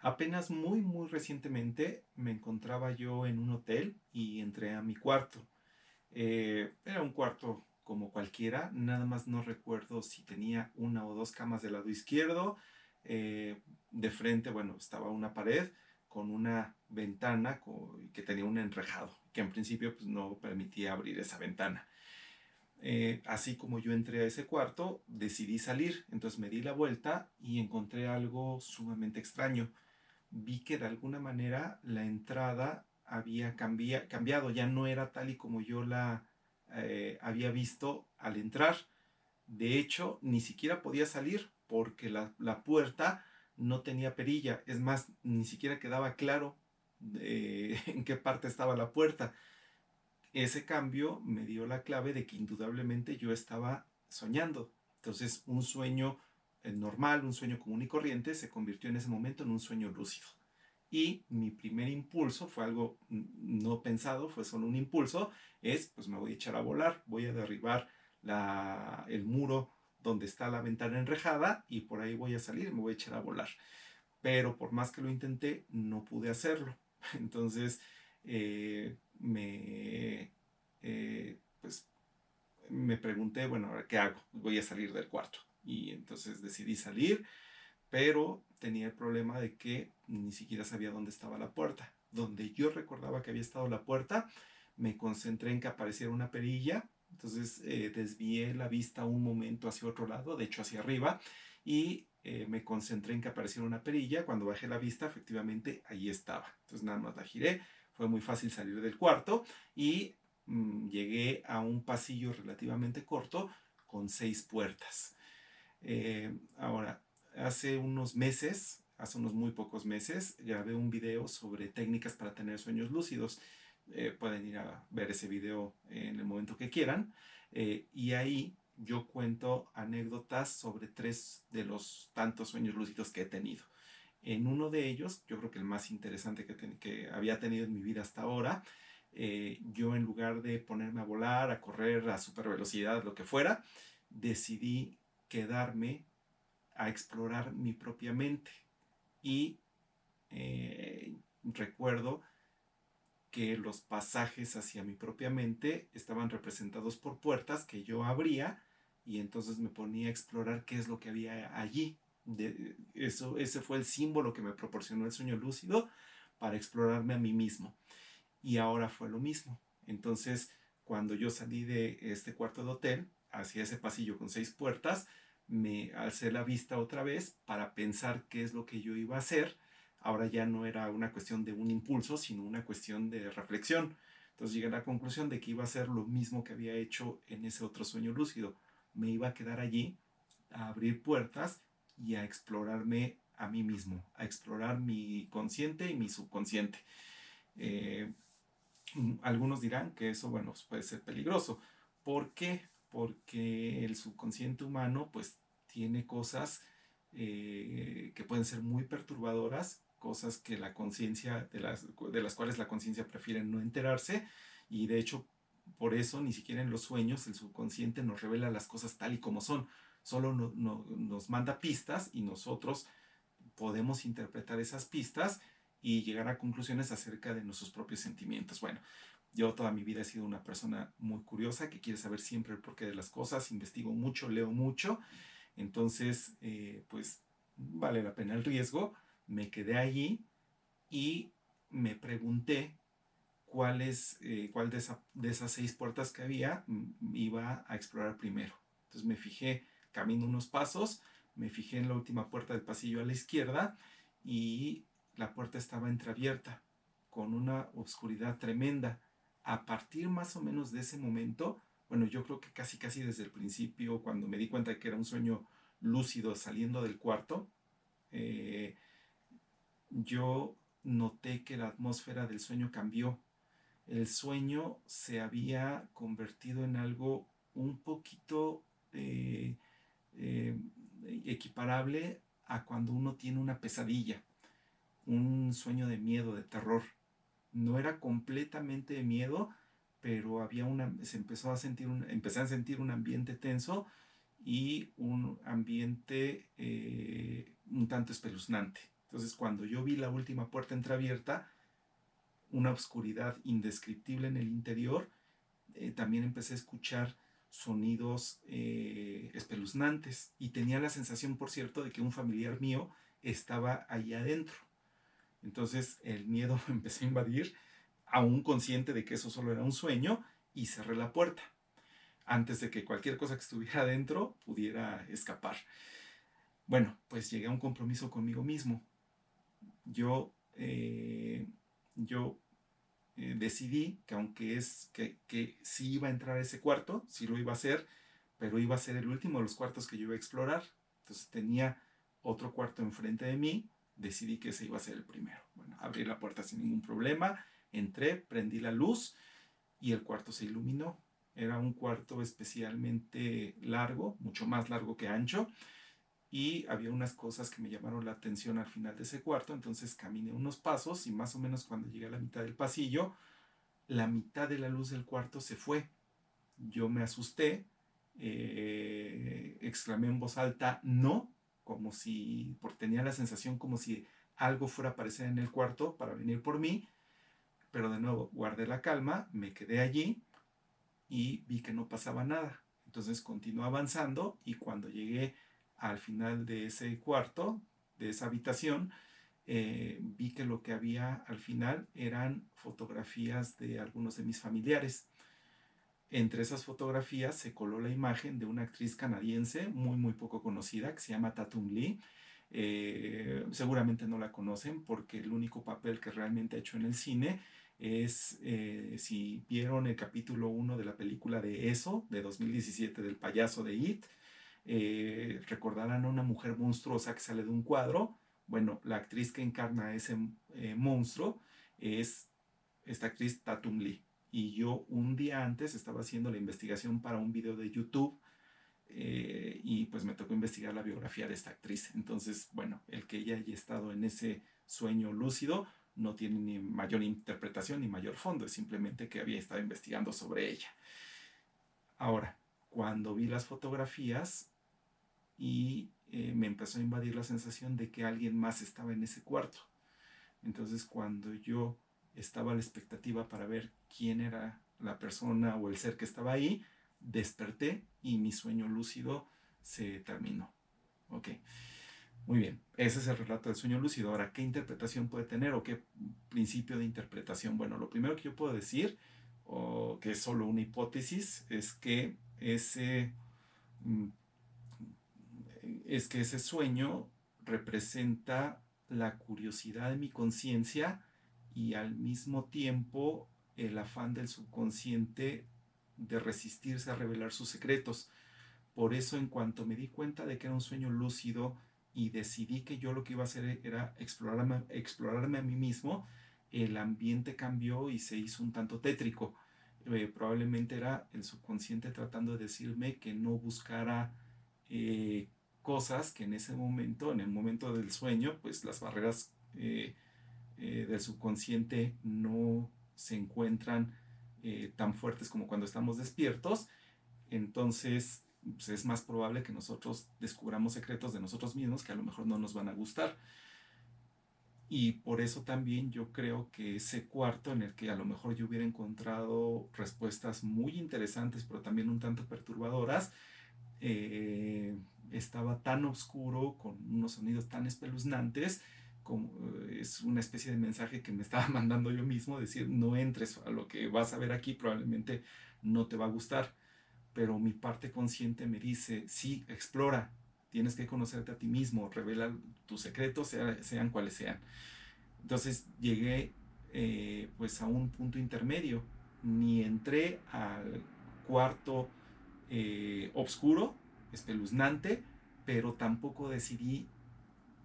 Apenas muy recientemente me encontraba yo en un hotel y entré a mi cuarto. Era un cuarto como cualquiera, nada más no recuerdo si tenía una o dos camas del lado izquierdo. De frente, bueno, estaba una pared con una ventana que tenía un enrejado, que en principio pues, no permitía abrir esa ventana. Así como yo entré a ese cuarto, decidí salir, entonces me di la vuelta y encontré algo sumamente extraño. Vi que de alguna manera la entrada había cambiado, ya no era tal y como yo la había visto al entrar. De hecho, ni siquiera podía salir porque la puerta no tenía perilla. Es más, ni siquiera quedaba claro en qué parte estaba la puerta. Ese cambio me dio la clave de que indudablemente yo estaba soñando. Entonces, un sueño normal, un sueño común y corriente, se convirtió en ese momento en un sueño lúcido. Y mi primer impulso fue algo no pensado, fue solo un impulso, es pues me voy a echar a volar, voy a derribar el muro donde está la ventana enrejada y por ahí voy a salir y me voy a echar a volar. Pero por más que lo intenté, no pude hacerlo. Entonces, pues me pregunté, bueno, ¿ahora qué hago? Voy a salir del cuarto. Y entonces decidí salir, pero tenía el problema de que ni siquiera sabía dónde estaba la puerta. Donde yo recordaba que había estado la puerta, me concentré en que apareciera una perilla, entonces desvié la vista un momento hacia otro lado, de hecho hacia arriba, y me concentré en que apareciera una perilla. Cuando bajé la vista, efectivamente, ahí estaba. Entonces nada más la giré, fue muy fácil salir del cuarto y llegué a un pasillo relativamente corto con 6 puertas. Ahora, hace unos muy pocos meses, grabé un video sobre técnicas para tener sueños lúcidos. Pueden ir a ver ese video en el momento que quieran. Y ahí yo cuento anécdotas sobre 3 de los tantos sueños lúcidos que he tenido. En uno de ellos, yo creo que el más interesante que había tenido en mi vida hasta ahora, yo en lugar de ponerme a volar, a correr a super velocidad, lo que fuera, decidí quedarme a explorar mi propia mente. Y recuerdo que los pasajes hacia mi propia mente estaban representados por puertas que yo abría y entonces me ponía a explorar qué es lo que había allí. Ese fue el símbolo que me proporcionó el sueño lúcido para explorarme a mí mismo. Y ahora fue lo mismo. Entonces, cuando yo salí de este cuarto de hotel hacia ese pasillo con 6 puertas, me alcé la vista otra vez para pensar qué es lo que yo iba a hacer. Ahora ya no era una cuestión de un impulso, sino una cuestión de reflexión. Entonces llegué a la conclusión de que iba a hacer lo mismo que había hecho en ese otro sueño lúcido. Me iba a quedar allí, a abrir puertas y a explorarme a mí mismo, a explorar mi consciente y mi subconsciente. Eh, Algunos dirán que eso, bueno, puede ser peligroso. ¿Por qué? Porque el subconsciente humano, pues, tiene cosas que pueden ser muy perturbadoras, cosas que la conciencia, de las cuales la conciencia prefiere no enterarse, y de hecho, por eso ni siquiera en los sueños el subconsciente nos revela las cosas tal y como son, solo nos manda pistas y nosotros podemos interpretar esas pistas y llegar a conclusiones acerca de nuestros propios sentimientos. Bueno, yo toda mi vida he sido una persona muy curiosa que quiere saber siempre el porqué de las cosas, investigo mucho, leo mucho, entonces pues vale la pena el riesgo. Me quedé allí y me pregunté cuál de esas 6 puertas que había iba a explorar primero. Entonces me fijé, camino unos pasos, me fijé en la última puerta del pasillo a la izquierda y la puerta estaba entreabierta, con una oscuridad tremenda. A partir más o menos de ese momento, bueno, yo creo que casi desde el principio, cuando me di cuenta de que era un sueño lúcido saliendo del cuarto, eh, yo noté que la atmósfera del sueño cambió. El sueño se había convertido en algo un poquito eh, eh, equiparable a cuando uno tiene una pesadilla, un sueño de miedo, de terror. No era completamente de miedo, pero empecé a sentir un ambiente tenso y un ambiente un tanto espeluznante. Entonces, cuando yo vi la última puerta entreabierta, una oscuridad indescriptible en el interior, también empecé a escuchar sonidos espeluznantes y tenía la sensación, por cierto, de que un familiar mío estaba ahí adentro. Entonces el miedo me empezó a invadir, aún consciente de que eso solo era un sueño, y cerré la puerta antes de que cualquier cosa que estuviera adentro pudiera escapar. Bueno, pues llegué a un compromiso conmigo mismo. Yo, yo decidí que aunque que sí iba a entrar a ese cuarto, sí lo iba a hacer, pero iba a ser el último de los cuartos que yo iba a explorar. Entonces tenía otro cuarto enfrente de mí, decidí que ese iba a ser el primero. Bueno, abrí la puerta sin ningún problema, entré, prendí la luz y el cuarto se iluminó. Era un cuarto especialmente largo, mucho más largo que ancho, y había unas cosas que me llamaron la atención al final de ese cuarto. Entonces caminé unos pasos y más o menos cuando llegué a la mitad del pasillo, la mitad de la luz del cuarto se fue. Yo me asusté, exclamé en voz alta no, como si, porque tenía la sensación como si algo fuera a aparecer en el cuarto para venir por mí, pero de nuevo guardé la calma, me quedé allí y vi que no pasaba nada. Entonces continué avanzando y cuando llegué al final de ese cuarto, de esa habitación, vi que lo que había al final eran fotografías de algunos de mis familiares. Entre esas fotografías se coló la imagen de una actriz canadiense muy poco conocida que se llama Tatum Lee. Seguramente no la conocen porque el único papel que realmente ha hecho en el cine es, si vieron el capítulo 1 de la película de Eso, de 2017, del payaso de It, recordarán a una mujer monstruosa que sale de un cuadro. Bueno, la actriz que encarna a ese monstruo es esta actriz Tatum Lee. Y yo un día antes estaba haciendo la investigación para un video de YouTube, y pues me tocó investigar la biografía de esta actriz. Entonces, bueno, el que ella haya estado en ese sueño lúcido no tiene ni mayor interpretación ni mayor fondo, es simplemente que había estado investigando sobre ella. Ahora, cuando vi las fotografías y me empezó a invadir la sensación de que alguien más estaba en ese cuarto. Entonces, cuando yo estaba a la expectativa para ver quién era la persona o el ser que estaba ahí, desperté y mi sueño lúcido se terminó. Ok, muy bien. Ese es el relato del sueño lúcido. Ahora, ¿qué interpretación puede tener o qué principio de interpretación? Bueno, lo primero que yo puedo decir, o que es solo una hipótesis, es que ese sueño representa la curiosidad de mi conciencia y al mismo tiempo el afán del subconsciente de resistirse a revelar sus secretos. Por eso, en cuanto me di cuenta de que era un sueño lúcido y decidí que yo lo que iba a hacer era explorarme a mí mismo, el ambiente cambió y se hizo un tanto tétrico. Probablemente era el subconsciente tratando de decirme que no buscara cosas que en ese momento, en el momento del sueño, pues las barreras del subconsciente no se encuentran tan fuertes como cuando estamos despiertos. Entonces, pues es más probable que nosotros descubramos secretos de nosotros mismos que a lo mejor no nos van a gustar. Y por eso también yo creo que ese cuarto en el que a lo mejor yo hubiera encontrado respuestas muy interesantes, pero también un tanto perturbadoras, estaba tan oscuro, con unos sonidos tan espeluznantes, como es una especie de mensaje que me estaba mandando yo mismo, decir, no entres a lo que vas a ver aquí, probablemente no te va a gustar. Pero mi parte consciente me dice, sí, explora, tienes que conocerte a ti mismo, revela tus secretos, sean cuales sean. Entonces llegué pues a un punto intermedio, ni entré al cuarto oscuro, espeluznante, pero tampoco decidí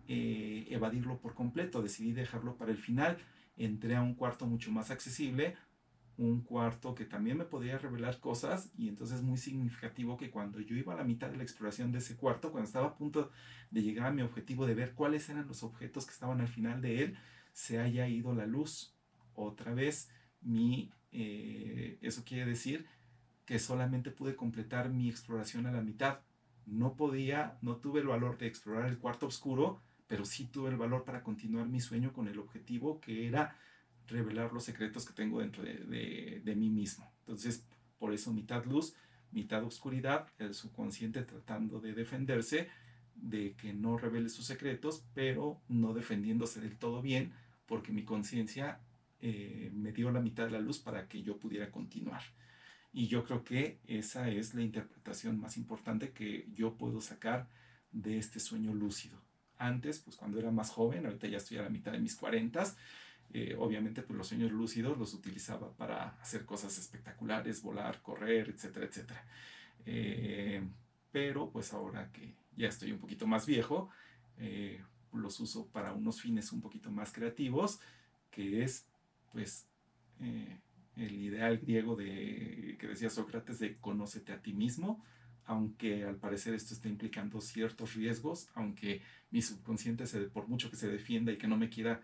evadirlo por completo, decidí dejarlo para el final. Entré a un cuarto mucho más accesible, un cuarto que también me podía revelar cosas, y entonces es muy significativo que cuando yo iba a la mitad de la exploración de ese cuarto, cuando estaba a punto de llegar a mi objetivo de ver cuáles eran los objetos que estaban al final de él, se haya ido la luz. Otra vez, eso quiere decir que solamente pude completar mi exploración a la mitad. No tuve el valor de explorar el cuarto oscuro, pero sí tuve el valor para continuar mi sueño con el objetivo que era revelar los secretos que tengo dentro de mí mismo. Entonces, por eso mitad luz, mitad oscuridad, el subconsciente tratando de defenderse, de que no revele sus secretos, pero no defendiéndose del todo bien, porque mi conciencia me dio la mitad de la luz para que yo pudiera continuar. Y yo creo que esa es la interpretación más importante que yo puedo sacar de este sueño lúcido. Antes, pues cuando era más joven, ahorita ya estoy a la mitad de mis 40, obviamente pues los sueños lúcidos los utilizaba para hacer cosas espectaculares, volar, correr, etcétera, etcétera. Eh, pero pues ahora que ya estoy un poquito más viejo, los uso para unos fines un poquito más creativos, que es pues eh, el ideal griego que decía Sócrates de conócete a ti mismo, aunque al parecer esto está implicando ciertos riesgos, aunque mi subconsciente, por mucho que se defienda y que no me quiera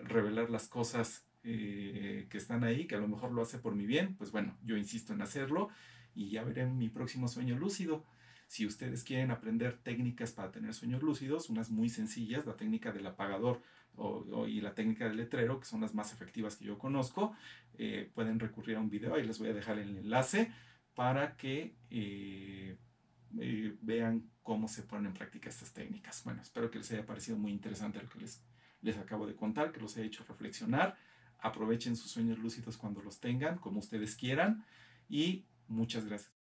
revelar las cosas que están ahí, que a lo mejor lo hace por mi bien, pues bueno, yo insisto en hacerlo y ya veré mi próximo sueño lúcido. Si ustedes quieren aprender técnicas para tener sueños lúcidos, unas muy sencillas, la técnica del apagador y la técnica del letrero, que son las más efectivas que yo conozco, pueden recurrir a un video, ahí les voy a dejar el enlace para que vean cómo se ponen en práctica estas técnicas. Bueno, espero que les haya parecido muy interesante lo que les acabo de contar, que los haya hecho reflexionar. Aprovechen sus sueños lúcidos cuando los tengan, como ustedes quieran, y muchas gracias.